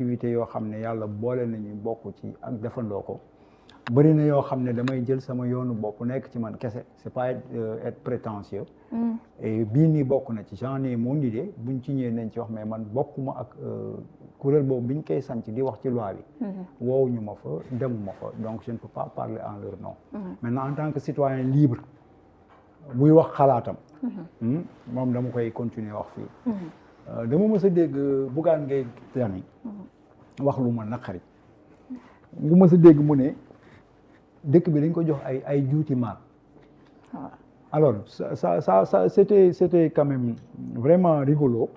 activité yoo xam ne yàlla boole nañu bokk ci ak defandoo ko bëri na yoo xam ne damay jël sama yoonu bopp nekk ci man kese c'est pas être prétentieux et bii nii bokk na ci j'en ai mon idée buñ ci ñëwee nañ ci wax mais man bokkuma ak kuréel boobu biñ koy sanc di wax ci loi bi woowuñu ma fa demuma fa donc je ne peux pas parler en leur nom maintenant en tant que citoyen libre buy wax xalaatam moom dama koy continuer wax fii dama mës a dégg Bougane Gueye Dany wax lu ma naqari bu mës a dégg mu ne dëkk bi dañ ko jox ay juuti maal alors ça c'était quand même vraiment rigolo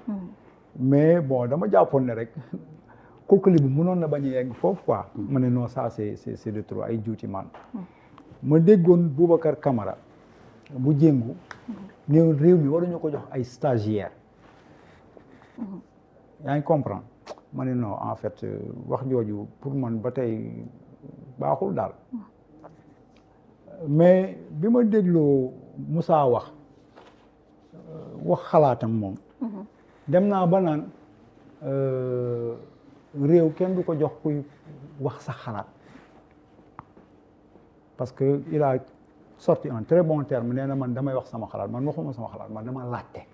mais bon dama jàppoon ne rek kookali bi mënoon na bañ a yegg foofu quoi ma ne non ça c'est de trop ay juuti maal ma déggoon Boubacar Camara bu jéngu ne réew mi waruñu ko jox ay stagiaires yaa ngi comprendre ma ne non en fait wax jooju pour man ba tey baaxul daal mais bi ma dégloo Moussa wax xalaatam moom dem naa ba naan réew kenn du ko jox kuy wax sa xalaat parce que il a sorti un très bon terme nee na man damay wax sama xalaat man waxuma sama xalaat man dama laajte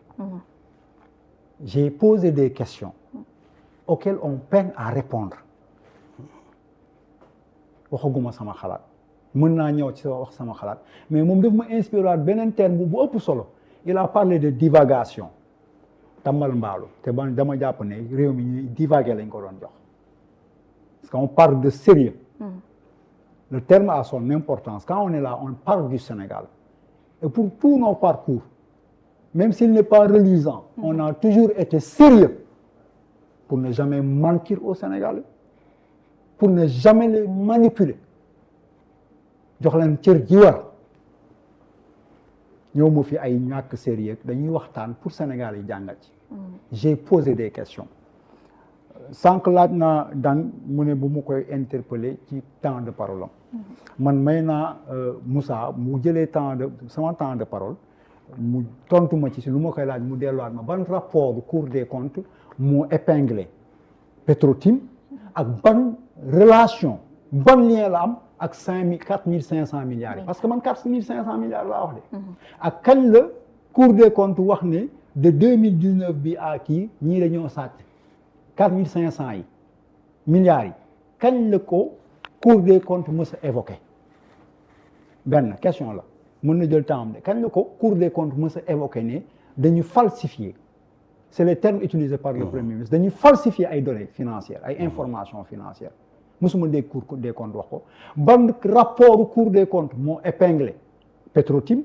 j'ai posé des questions auxquelles on peine à répondre waxaguma sama xalaat mën naa ñëw ci wax sama xalaat mais moom daf ma inspiré beneen terme bu ëpp solo il a parlé de divagation tambal mbaalu te ban dama jàpp ne réew mi ñuy divaguer lañ ko doon jox parce qu'on parle de sérieux le terme a son importance quand on est là on parle du Sénégal et pour tous nos parcours même s'il n'est pas reluisant on a toujours été sérieux pour ne jamais mentir aux Sénégalais pour ne jamais les manipuler jox leen cër ji war ñëw ma fi ay ñàkk sérieux dañuy waxtaan pour Sénégal yi jàngat ci j'ai posé des questions sànq laaj naa dan mu ne bu mu koy interpeller ci temps de parole am man may naa Moussa mu jëlee sama temps de parole mu tontu ma ci si lu ma koy laaj mu delluwaat ma ban rapport Cour des comptes mu épinglé Petro-Tim ak ban relation ban lien la am ak 4 500 milliards yi parce que man 4 500 milliards laa wax de ak kañ la Cour des comptes wax ne de 2019 bi à kii ñii dañoo sàcc 4 500 yi milliards yi kañ la ko Cour des comptes mës a évoqué benn question la mën na jël temps am de kañ la ko Cour des comptes mës a évoqué ne dañu falsifier c'est le terme utilisé par le Premier ministre dañuy falsifier ay données financières ay informations financières mësuma dégg Cour des comptes wax ko ban rapport Cour des comptes moo épinglé Petro-Tim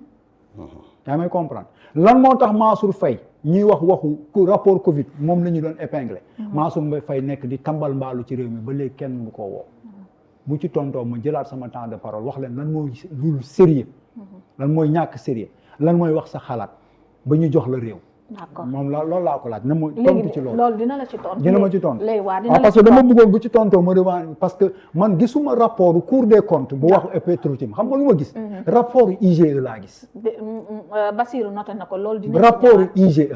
yaa may comprendre lan moo tax Mansour Faye ñuy waxu rapport Covid moom la ñu doon épinglé Mansour Faye nekk di tambal mbaalu ci réew mi ba léegi kenn mënu koo woo bu ci tontoo ma jëlaat sama temps de parole wax leen lan mooy lu sérieux lan mooy ñàkk sérieux lan mooy wax sa xalaat ba ñu jox la réew d'accord moom loolu laa ko laaj na ma tontu ci loolu dina la ci tontu dina ma ci tontu dina parce que dama bëggoon bu ci tontoo ma demande parce que man gisuma rapport Cour des comptes bu wax Petro-Tim xam nga lu ma gis rapport IGE laa gis Bassirou noté na ko loolu dina rapport IGE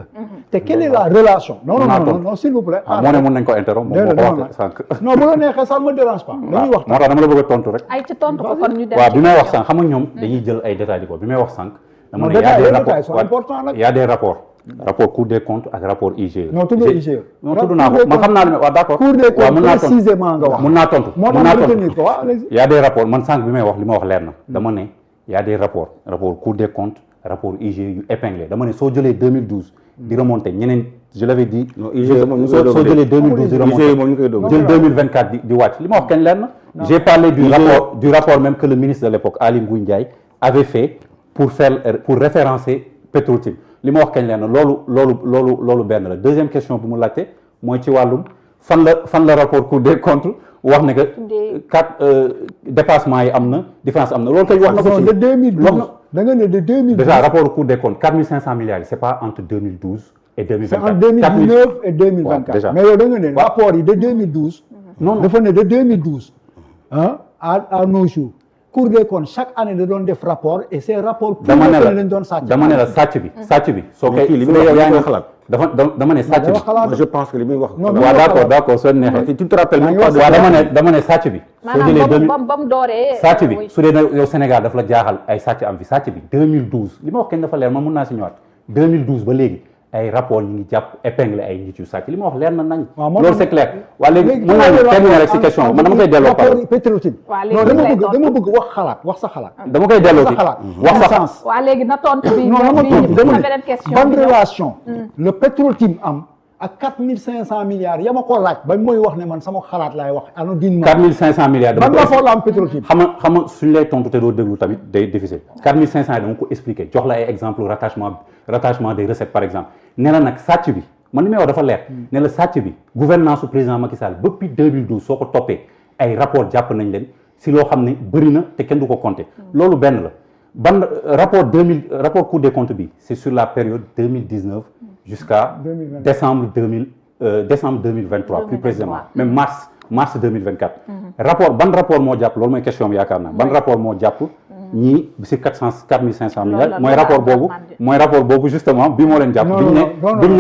te quelle est la relation non s'il vous plaît moo ne mën nañ ko interrompre moom moo ko wax sànq non bu la neexee ça me dérange pas dañuy wax moo tax dama la bëgg a tontu rek ay ci tontu ko kon ñu dem waaw bi may wax sànq xam nga ñoom dañuy jël ay détails di ko bi may wax sànq dama ne y a des rapports rapport Cour des comptes ak rapport IGE. non tudd IGE. non tudd naa ko man xam naa ne waaw d'accord. Cour des comptes précisément nga wax. mun naa tontu moo tax ma retenir ko waaw y a des rapports man sànq bi may wax li ma wax leer na. dama ne y a des rapports rapport Cour des comptes rapport IGE yu épinglé dama ne soo jëlee 2012. di remonter ñeneen je l'avais dit. non IGE moom ñu koy doog soo jëlee 2012 di remonter IGE moom ñu koy doog jël 2024 di wàcc li ma wax kañ leer na. j'ai parlé du rapport même que le ministre de l'époque Aly Ngouille Ndiaye avait fait pour référencer Petro-Tim. li ma wax kañ leen loolu benn la deuxième question bu mu laajte mooy ci wàllum fan la rapport Cour des comptes wax ne que 4 dépassement yi am na différence am na loolu kay wax na ko ci de 2012 da nga ne de 2012 déjà rapport Cour des comptes 4 500 milliards yi c'est pas entre 2012 et 2024 c'est en 2019 et 2024 déjà mais yow da nga ne rapport yi de 2012 non dafa ne de 2012 à nos jours Cour des comptes chaque année da doon def rapport et ces rapports. dama ne la lañ doon sàcc. dama ne la sàcc bi. soo koy li muy wax yaa ngi xalaat. dama ne sàcc bi. Moi, je pense que li muy wax. Non, waaw d'accord soo neexee. tu te rappelles même pas de. waaw dama ne sàcc bi. soo jëlee maanaam ba mu dooree. sàcc bi su dee yow Sénégal daf la jaaxal ay sàcc am fi sàcc bi 2012 li ma wax kenn dafa leer man mun naa si ñëwaat 2012 ba léegi ay rapport ñu ngi jàpp épinglé ay nit yu sàcc li ma wax leer na nañ. loolu c'est clair. waa léegi mun naa ñu terminer rek si question man dama koy delloo parole. Petro-Tim. waaw léegi dama bëgg wax sa xalaat. dama koy delloo sa ci xalaat wax sa sens. waaw léegi na tontu bi. non dama tontu dama ne beneen question ban relation le Petro-Tim am ak 4500 milliards ya ma ko laaj ba mooy wax ne man sama xalaat laay wax anodinement. 4500 milliards ban rapport la am Petro-Tim. xam nga suñu lay tontu te doo déglu tamit day difficile 4500 yi dama ko expliquer jox la ay exemple rattachement des recettes par exemple ne la nag sàcc bi man li may wax dafa leer ne la sàcc bi gouvernance su président Macky Sall depuis 2012 soo ko toppee ay rapport jàpp nañ leen si loo xam ne bëri na te kenn du ko compter loolu benn la ban rapport Cour des comptes bi c'est sur la période 2019 jusqu'à décembre 2023 plus précisément même mars 2024 ban rapport moo jàpp loolu mooy question bi yaakaar naa ban rapport moo jàpp ñii si 4500 milliards mooy rapport boobu justement bi moo leen jàpp biñ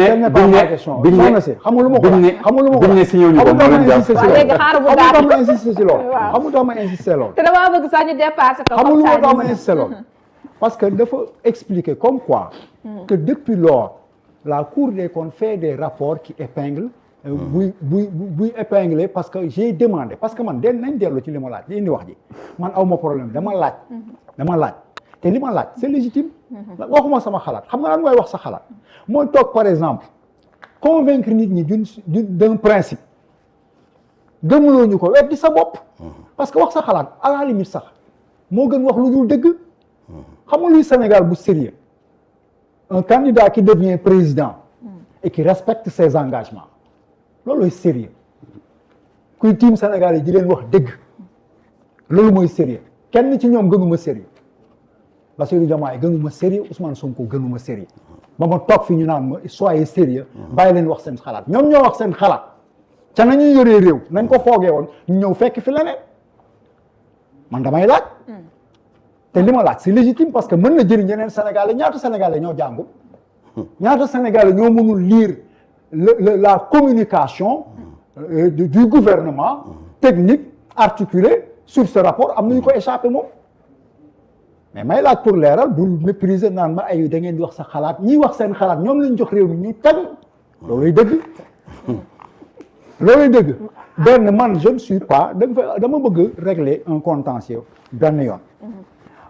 ne signé ñu ko moo leen jàpp léegi xaaral bu gaaw ma insisté si loolu xamul tax ma insisté loolu te dama bëgg sax ñu dépassé ko xamul tax ma insisté loolu parce que dafa expliquer comme quoi que depuis lors la Cour des comptes fait des rapports qui épinglent buy épinglé parce que j'ai demandé parce que man nañ dellu ci li ma laaj li indi wax ji man aw ma problème dama laaj te li ma laaj c'est légitime waxuma sama xalaat xam nga lan mooy wax sa xalaat mooy toog par exemple convaincre nit ñi d'un principe gëmuloo ñu ko weddi sa bopp parce que wax sa xalaat à la limite sax moo gën wax lu dul dëgg xam nga luy Sénégal bu sérieux un candidat qui devient président et qui respecte ses engagements loolu sérieux kuy tiim Sénégal yi di leen wax dëgg loolu mooy sérieux kenn ci ñoom gënuma sérieux Bassirou Diomaye gënuma sérieux Ousmane Sonko gënuma sérieux ba ma toog fi ñu naan ma soyez sérieux bàyyi leen wax seen xalaat ñoom ñoo wax seen xalaat ca nañuy yoree réew nañ ko foogee woon ñu ñëw fekk fi leneen man damay laaj te li ma laaj c'est légitime parce que mën na jëriñ yeneen Sénégalais ñaata Sénégalais ñoo jàngul ñaata Sénégalais ñoo mënul lire la communication du gouvernement technique articulée sur ce rapport am nañu ko échappé moom mais may laaj pour leeral bul mépriser naan ma ay da ngeen di wax sa xalaat ñiy wax seen xalaat ñoom lañ jox réew mi ñu tag looluy dëgg benn man je ne suis pas dama bëgg régler un contentieux benn yoon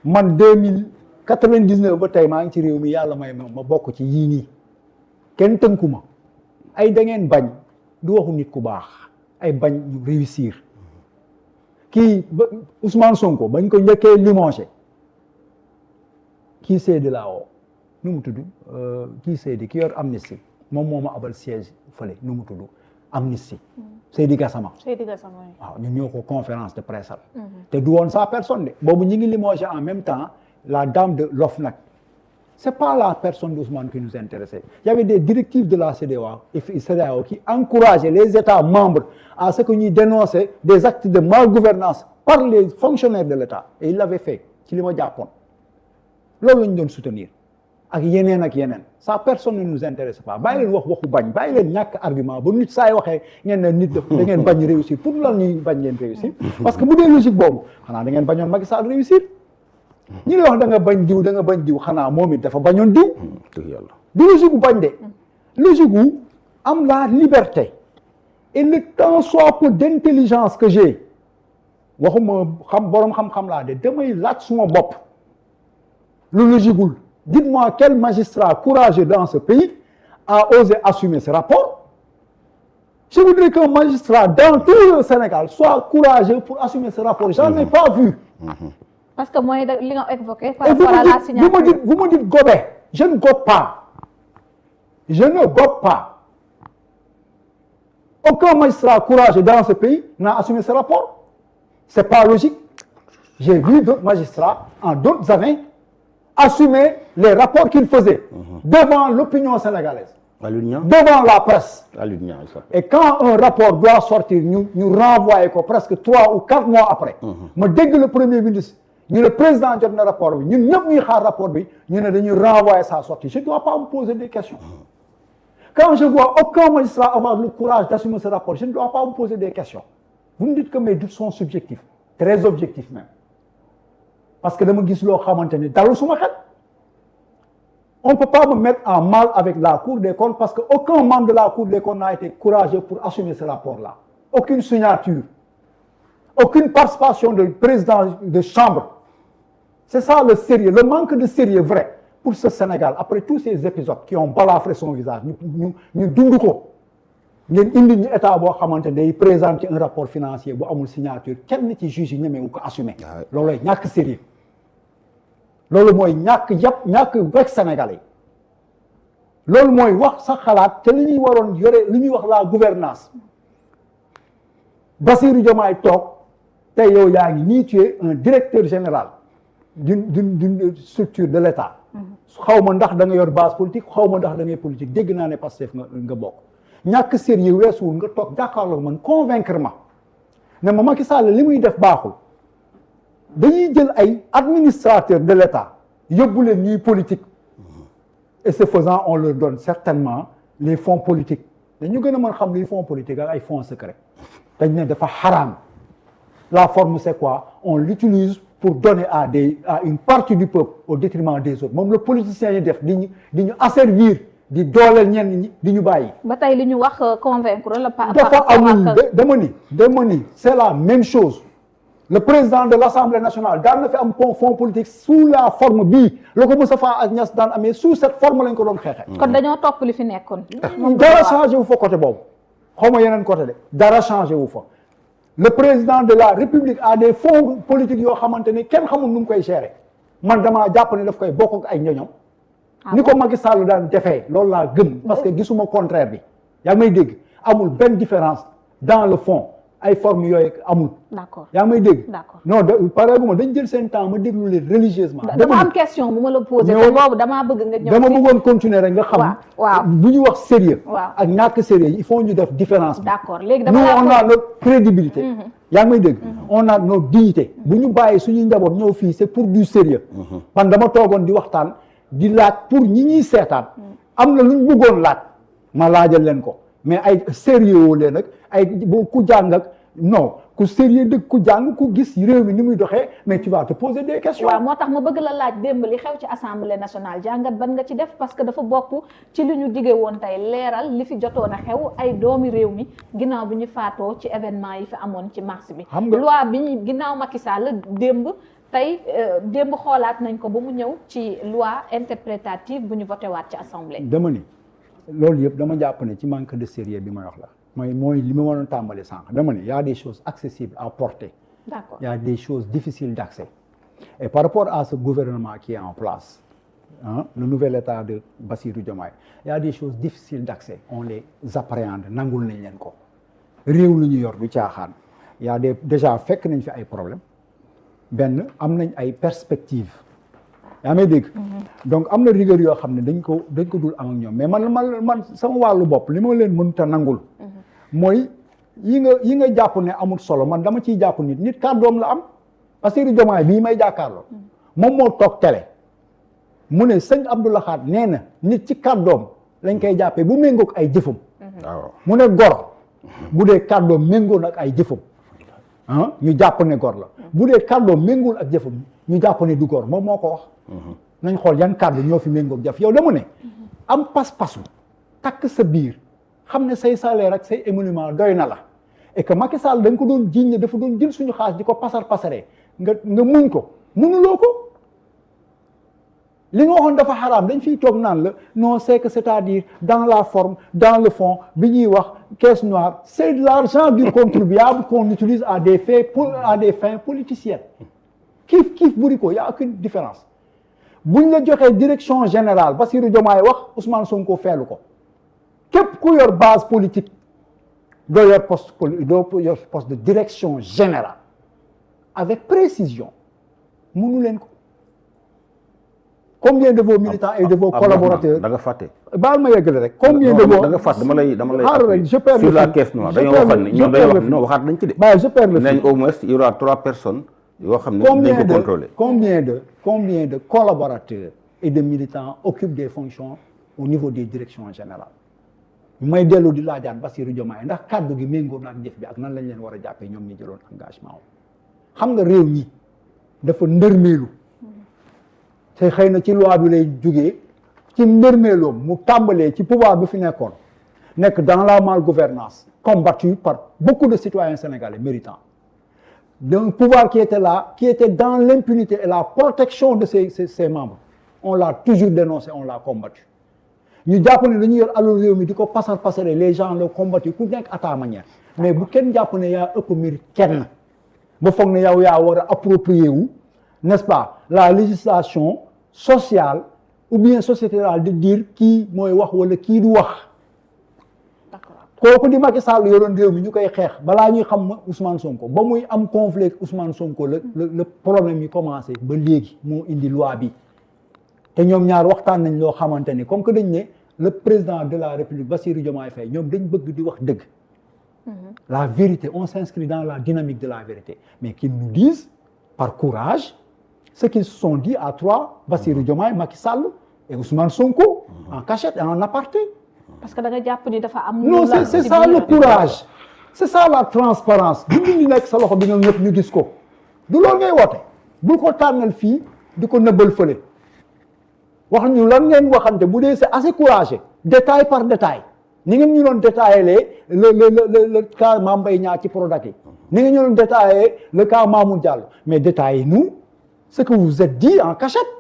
man 2099 ba tey maa ngi ci réew mi yàlla may ma bokk ci yii nii kenn tënku ma ay da ngeen bañ du waxu nit ku baax ay bañ ñu réussir kii Ousmane Sonko bañ ko njëkkee limogé kii Seydi laa woo nu mu tudd kii Seydi ki yor Amnesty moom moo ma abal siège fële nu mu tudd Amnesty Seydi Gassama waaw ñun ñoo ko conférence de presse te du woon sa personne de boobu ñi ngi limogé en même temps la dame de l'OFNAC c'est pas la personne d'Ousmane qui nous intéressait. Il y avait des directives de la CEDEAO qui encourageaient les États membres à ce que ñuy dénoncer des actes de malgouvernance par les fonctionnaires de l'État et ils l'avaient fait ci li ma jàppoon loolu lañ doon soutenir ak yeneen ça personne ne nous intéresse pas bàyyi leen waxu bañ bàyyi leen ñàkk argument ba nit saay waxee ngeen ne nit da ngeen bañ réussir pour lan ñuy bañ ngeen réussir parce que bu dee logique boobu xanaa da ngeen bañoon Macky Sall réussir ñi lay wax da nga bañ diw xanaa moom it dafa bañoon diw du logique gu bañ de logique gu am la liberté et le tant soit peu d'intelligence que j'ai waxuma borom xam-xam laa de damay laaj suma bopp lu logique gul dites-moi quel magistrat courageux dans ce pays a osé assumer ce rapport je voudrais qu'un magistrat dans tout le Sénégal soit courageux pour assumer ce rapport j'en ai pas vu parce que mooy li nga évoqué par rapport à la signature. Vous me dites gober. Je ne gobe pas. Je ne gobe pas. Aucun magistrat courageux dans ce pays n'a assumé ce rapport. C'est pas logique. J'ai vu d'autres magistrats en d'autres années assumer les rapports qu'ils faisaient devant l'opinion sénégalaise, devant la presse. Et quand un rapport doit sortir, nous renvoyer presque 3 ou 4 mois après. Me dès que le Premier ministre ñu ne président jot na rapport bi ñun ñëpp ñuy xaar rapport bi ñu ne dañuy renvoyer sa sortie je ne dois pas me poser des questions quand je vois aucun magistrat avoir le courage d'assumer ce rapport je ne dois pas me poser des questions vous me dites que mes doutes sont subjectifs très objectifs même parce que dama gis loo xamante ne dalul suma xel on ne peut pas me mettre en mal avec la Cour des comptes parce que aucun membre de la Cour des comptes n'a été courageux pour assumer ce rapport-là aucune signature aucune participation de président de chambre c'est ça le sérieux le manque de sérieux vrai pour ce Sénégal après tous ces épisodes qui ont balafré son visage ñu dund ko ngeen indi ñu état boo xamante ne day présenter un rapport financier bu amul signature kenn ci juge yi ñemewu ko assumer loolu ñàkk sérieux loolu mooy ñàkk rek Sénégalais loolu mooy wax sa xalaat te li ñuy waroon yore li ñuy wax la gouvernance Bassirou Diomaye toog tey yow yaa ngi nii tu es un directeur général d'une structure de l'État xaw ma ndax da nga yor base politique xaw ma ndax da ngay politique dégg naa ne Pastef nga bokk ñàkk sérieux weesuwul nga toog jàkkaarloo man convaincre ma ne ma Macky Sall li muy def baaxul dañuy jël ay administrateurs de l'État yóbbu leen ñuy politique et ce faisant on leur donne certainement les fonds politiques dañu gën a mën xam luy fonds politique ak ay fonds secrets dañ ne dafa xaraam la forme c'est quoi on l'utilise pour donner à une partie du peuple au détriment des autres moom le politicien yi def di ñu asservir di dooleel ñenn ñi di ñu bàyyi. ba tey li ñu wax convaincre la. dafa amul dama ni c'est la même chose le président de l'Assemblée nationale daan na fi am fonds politique sous la forme bii la ko Moustapha Niasse daan amee sous cette forme lañ ko doon xeexee. kon dañoo topp li fi nekkoon. dara changé wu fa côté boobu xaw ma yeneen côté de dara changé wu fa. le président de la République a des fonds politiques yoo xamante ne kenn xamul nu mu koy gérer man damaa jàpp ne daf koy bokk ak ay ñoñom ni ko Macky Sall daan defee loolu laa gëm parce que gisuma contraire bi yaa ngi may dégg amul benn différence dans le fond ay formes yooyu amul. d'accord yaa ngi may dégg. d'accord non pareeguma dañ jël seen temps ma déglu leen religieusement. dama am question bu ma la posé. te boobu damaa bëgg nga ñëw dama bëggoon continuer rek nga xam. waaw bu ñu wax sérieux. waaw ak ñàkk sérieux il faut ñu def différence bi. d'accord léegi nous dama on a notre crédibilité. yaa ngi may dégg. on a notre dignité. bu ñu bàyyi suñuy njaboot ñëw fii c'est pour du sérieux. man dama toogoon di waxtaan di laaj pour ñi ñuy seetaan. am na lu ñu bëggoon laaj ma laajal leen ko mais ay sérieux woo leen nag ay boo ku jàng ak non ku sérieux dëgg ku jàng ku gis réew mi ni muy doxee mais tu vas te poser des questions. waaw moo tax ma bëgg la laaj démb li xew ci assemblée nationale jàngat ban nga ci def parce que dafa bokk ci li ñu dige woon tey leeral li fi jotoon a xew ay doomi réew mi ginnaaw bi ñu faatoo ci événement yi fi amoon ci mars bi. xam nga loi bi ñu ginnaaw Macky Sall démb xoolaat nañ ko ba mu ñëw ci loi interprétative bu ñu voté waat ci assemblée. dama ni loolu yëpp dama jàpp ne ci manque de sérieux bi may wax la. mooy li ma mënoon tàmbali sànq dama ne y a des choses accessibles à porter. D'accord. Il y a des choses difficiles d'accès. Et par rapport à ce gouvernement qui est en place, le nouvel état de Bassirou Diomaye, il y a des choses difficiles d'accès. On les appréhende, nangul nañ leen ko. réew lu ñu yor du caaxaan. Il y a déjà fekk nañ fi ay problèmes. benn am nañ ay perspectives. yaa may dégg. donc am na rigueur yoo xam ne dañ ko dul am ak ñoom mais man sama wàllu bopp li ma leen mënut a nangul. mooy yi nga jàpp ne amul solo man dama ciy jàpp nit kàddoom la am Bassirou Diomaye bii may jàkkaarloo moom moo toog télé mu ne sëñ Abdou Lahad nee na nit ci kàddoom lañ koy jàppee bu méngoog ay jëfam. waaw mu ne gor bu dee kàddoom méngoo ak ay jëfam ñu jàpp ne gor la bu dee kàddoom méngool ak jëfam ñu jàpp ne du gor moom moo ko wax. nañ xool yan kàddu ñoo fi méngoog jëf yow dama ne am pas-pasu takk sa biir. xam ne say salaire ak say émolument doy na la et que Macky Sall dañ ko doon jiiñ ne dafa doon jël suñu xaalis di ko pasaree nga muñ ko mënuloo ko li nga waxoon dafa xaraam dañ fiy toog naan la non c'est que c'est-à-dire dans la forme dans le fond bi ñuy wax caisse noire c'est de l'argent du contribuable qu'on utilise à des fins politiciennes kiif buri ko y a aucune différence buñ la joxee direction générale Bassirou Diomaye wax Ousmane Sonko feelu ko képp ku yor base politique doo yor poste de direction générale avec précision mënu leen ko combien de vos militants et de vos collaborateurs da nga fàtte baal ma yeggale rek combien de vos da nga fàtte dama lay rek je perds sur la caisse noire dañoo waxoon ne ñoom dañoo wax non waxaat nañ ci de je perds le nañ au moins il y aura 3 personnes yoo xam ne dañ ko contrôler. combien de collaborateurs et de militants occupent des fonctions au niveau des directions générales may dellu di laajaan Bassirou Diomaye ndax kàddu gi méngoo na ak jëf bi ak nan lañ leen war a jàppee ñoom ñi jëloon engagement wu xam nga réew mi dafa ndërmeelu te xëy na ci loi bi lay jugee ci ndërmeeloom mu tàmbalee ci pouvoir bi fi nekkoon nekk dans la malgouvernance combattu par beaucoup de citoyens sénégalais méritants d'un pouvoir qui était là, qui était dans l'impunité et la protection de ses membres. On l'a toujours dénoncé, on l'a combattu. Ñu jàpp ne dañuy yor alal réew mi di ko passer les gens l'ont combattu ku nekk à ta manière mais bu kenn jàpp ne yaa ëpp mérite kenn ba foog ne yow yaa war a approprier wu n'est-ce pas la législation sociale ou bien sociétale de dire kii mooy wax wala kii du wax. kooku di Macky Sall yoroon réew mi ñu koy xeex balaa ñuy xam Ousmane Sonko ba muy am conflit ak Ousmane Sonko le problème yi commencé ba léegi moo indi loi bi te ñoom ñaar waxtaan nañ loo xamante ni comme que dañ ne le président de la République Bassirou Diomaye Faye ñoom dañ bëgg di wax dëgg la vérité on s'inscrit dans la dynamique de la vérité mais qu'ils nous disent par courage ce qu'ils se sont dit à trois Bassirou Diomaye Macky Sall et Ousmane Sonko en cachette et en aparté. parce que da nga jàpp ni dafa am. non c'est ça le courage c'est ça la transparence du li nekk sa loxo bi nga ñëpp ñu gis ko du loolu ngay woote bul ko tànnal fii di ko nëbbal fële wax ñu lan ngeen waxante bu dee c'est assez courageux détail par détail ni ngeen ñu doon détaillé le cas Mame Mbaye Niang ci Prodac yi ni ngeen ñu doon détaillé le cas Mamour Diallo mais détaillez-nous ce que vous vous êtes dit en cachette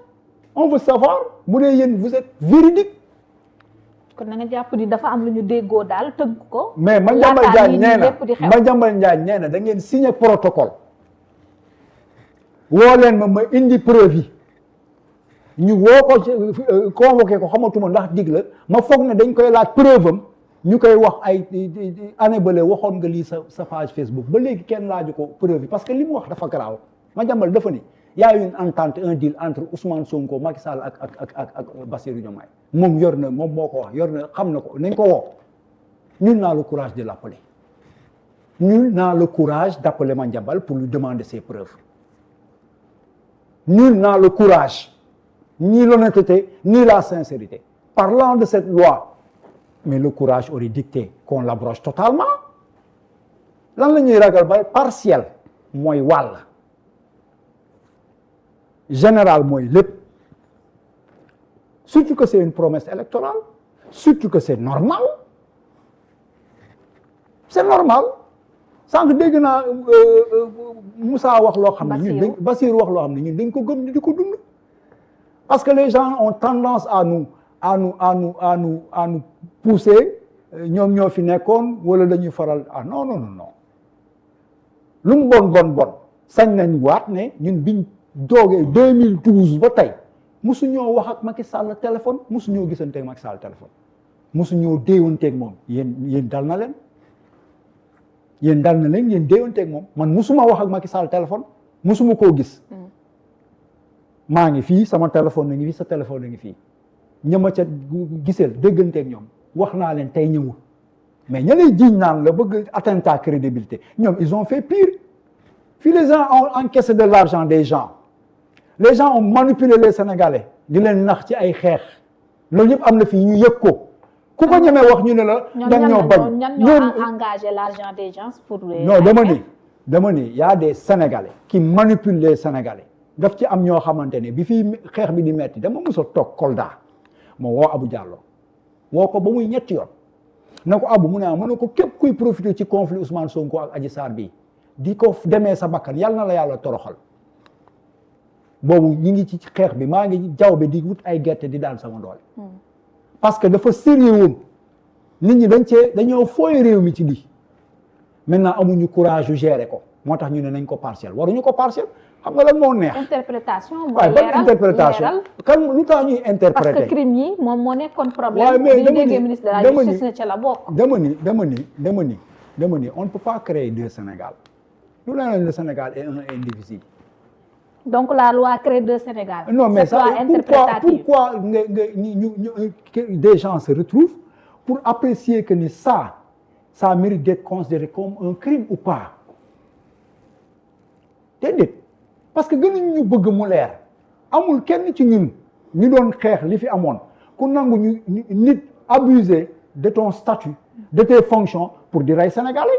on veut savoir bu dee yéen vous êtes véridique. kon na nga jàpp ni dafa am lu ñu déggoo daal tënk ko. mais Madiambal Diagne nee na da ngeen signé protocole woo leen ma indi preuve yi ñu woo ko convoqué ko xamatuma ndax dig la ma foog ne dañ koy laaj preuve am ñu koy wax ay année bële waxoon nga lii sa page Facebook ba léegi kenn laaju ko preuve yi parce que li mu wax dafa garaaw Madiambal dafa ni y a une entente un deal entre Ousmane Sonko Macky Sall ak Bassirou Diomaye moom yor na moom moo ko wax yor na xam na ko nañ ko woo nul n'a le courage de l'appeler nul n'a le courage d'appeler Madiambal pour lui demander ses preuves nul n'a le courage ni l'honnêteté ni la sincérité parlant de cette loi mais le courage aurait dicté qu'on l'abroge totalement lan la ñuy ragal ba partiel mooy wàll général mooy lépp surtout que c'est une promesse électorale surtout que c'est normal sànq dégg naa Moussa wax loo xam ne ñun Bassirou wax loo xam ne ñun dañ ko gëm di ko dund parce que les gens ont tendance à nous pousser ñoom ñoo fi nekkoon wala dañuy faral non lu mu bon sañ nañ waat ne ñun biñ doogee 2012 ba tey musuñoo wax ak Macky Sall téléphone musuñoo gisanteeg Macky Sall téléphone musuñoo déewanteeg moom yéen dal na leen yéen déewanteeg moom man musuma wax ak Macky Sall téléphone musuma koo gis maa ngi fii sama téléphone na ngi fii sa téléphone na ngi fii ñama ca giseel dégganteeg ñoom wax naa leen tey ñëwul mais ña lay jiiñ naan la bëgg attentat crédibilité ñoom ils ont fait pire fii les gens ont encaissé de l'argent des gens les gens ont manipulé les Sénégalais di leen nax ci ay xeex loolu yëpp am na fii ñu yëg ko ku ko ñemee wax ñu ne la dañ ñoo bañ ñoo engagé l'argent des gens pour non dama ni y a des Sénégalais qui manipulent les Sénégalais daf ci am ñoo xamante ne bi fii xeex bi di metti dama mos a toog Kolda moo woo Abou Diallo woo ko ba muy ñetti yoon na ko Abou mu ne ko képp kuy profiter ci conflit Ousmane Sonko ak Adji Sarr bii di ko demee sa bakkan yàlla na la yàlla toroxal boobu ñi ngi ci xeex bi maa ngi jaww bi di wut ay gerte di daan sama doole parce que dafa sérieux woon nit ñi dañoo fooy réew mi ci lii maintenant amuñu courage yu gérer ko moo tax ñu ne nañ ko partiel waruñu ko partiel xam nga lan moo neex. interprétation mooy leeral interprétation kan lu tax ñuy interpréter. parce que crime yi moom moo nekkoon problème. waaye mais dama ni ministre de la justice ne ca la bokk. dama ni on ne peut pas créer deux Sénégal lu leen le Sénégal est un indivisible. donc la loi crée deux Sénégal. non mais ça pourquoi des gens se retrouvent pour apprécier que ni ça mérite d'être considéré comme un crime ou pas déedéet parce que gënuñ ñu bëgg mu leer amul kenn ci ñun ñu doon xeex li fi amoon ku nangu ñu nit abuser de ton statut de tes fonctions pour di rey Sénégalais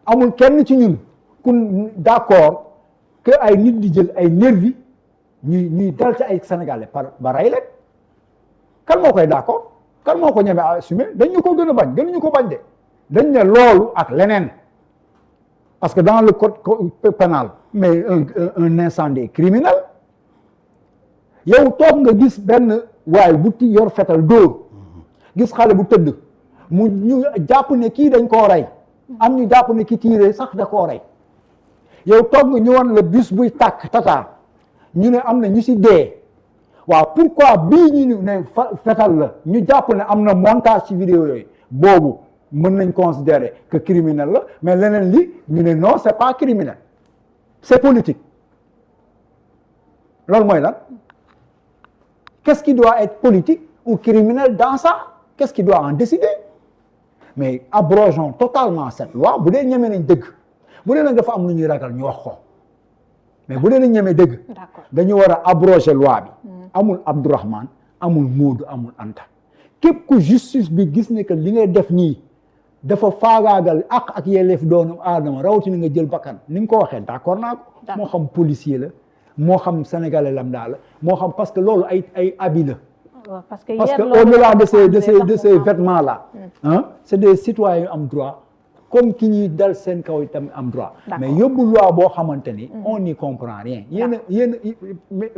amul kenn ci ñun ku d'accord que ay nit di jël ay nervi ñuy dal ci ay Sénégalais ba rey leen kan moo koy d'accord kan moo ko ñeme à assumer dañ ñu ko gën a bañ gënuñu ko bañ de dañ ne loolu ak leneen parce que dans le code pénal mais un incendie est criminel yow toog nga gis benn waay bu yor fetal dóor gis xale bu tëdd ñu jàpp ne kii dañ koo rey am ñu jàpp ne ki tiiree sax da koo rey yow toog nga ñëwoon la bus buy tàkk tata ñu ne am na ñu si dee waaw pourquoi bii ñu ne fetal la ñu jàpp ne am na montage ci vidéo yooyu boobu mën nañ considérer que criminel la mais leneen li ñu ne non c'est pas criminel c'est politique loolu mooy lan qu'est-ce qui doit être politique ou criminel dans ça qu'est-ce qui doit en décider mais abrogeons totalement cette loi bu dee ñeme nañ dëgg bu dee nag dafa am lu ñuy ragal ñu wax ko mais bu dee nañ ñeme dëgg dañu war a abroger loi bi amul Abdourahmane amul Moodu amul Anta képp ku justice bi gis ne que li ngay def nii dafa faagaagal ak yelleef doomu aadama rawatina nga jël bakkan ni nga ko waxee d'accord naa ko moo xam policier la moo xam sénégalais lambda la moo xam parce que loolu ay habit la parce que au-delà de ces vêtements là c'est des citoyens yu am droit comme ki ñuy dal seen kaw itam am droit mais yóbbu loi boo xamante ni on n'y comprend rien yéen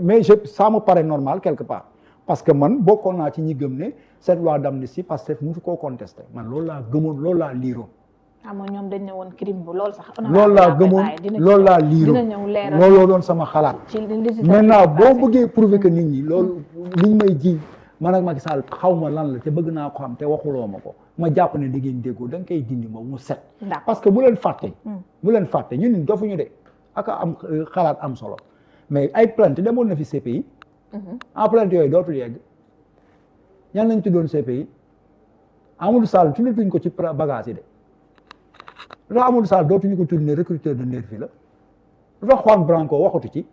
mais ça me paraît normal quelque part parce que man bokkoon naa ci ñi gëm ne cette loi d'amnistie parce que musu koo contesté man loolu laa gëmoon loolu laa liiroon ñoom dañ ne woon crime bu loolu sax loolu laa gëmoon loolu laa liiroon looloo doon sama xalaat maintenant boo bëggee prouver que nit ñi loolu liñ may ji man ak Macky Sall xaw ma lan la te bëgg naa ko xam te waxuloo ma ko ma jàpp ne da ngeen déggoo da nga koy dindi moom mu set parce que bu leen fàtte ñun dofuñu de ak am xalaat am solo mais ay plainte demoon na fi CPI en plainte yooyu dootul yegg ñan lañ tuddoon CPI Amadou Sall tuddatuñ ko ci bagage yi de lu tax Amadou Sall dootuñu ko tudd ne recruteur de nervi la lu tax Juan Branco waxatu ci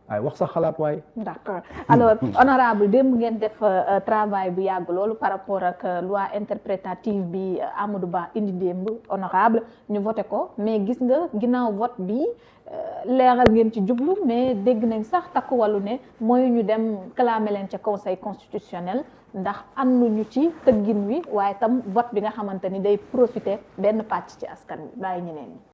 waaye wax sa xalaat waaye. d'accord alors honorable démb ngeen def travail bu yàgg loolu par rapport ak loi interprétative bi Amadou Ba indi démb honorable ñu voté ko mais gis nga ginnaaw vote bi leeral ngeen ci jublu mais dégg nañ sax takku wàllu ne mooy ñu dem clamer leen ca conseil constitutionnel ndax ànduñu ci tëggin wi waaye tam vote bi nga xamante ni day profiter benn pàcc ci askan wi bàyyi ñeneen ñi.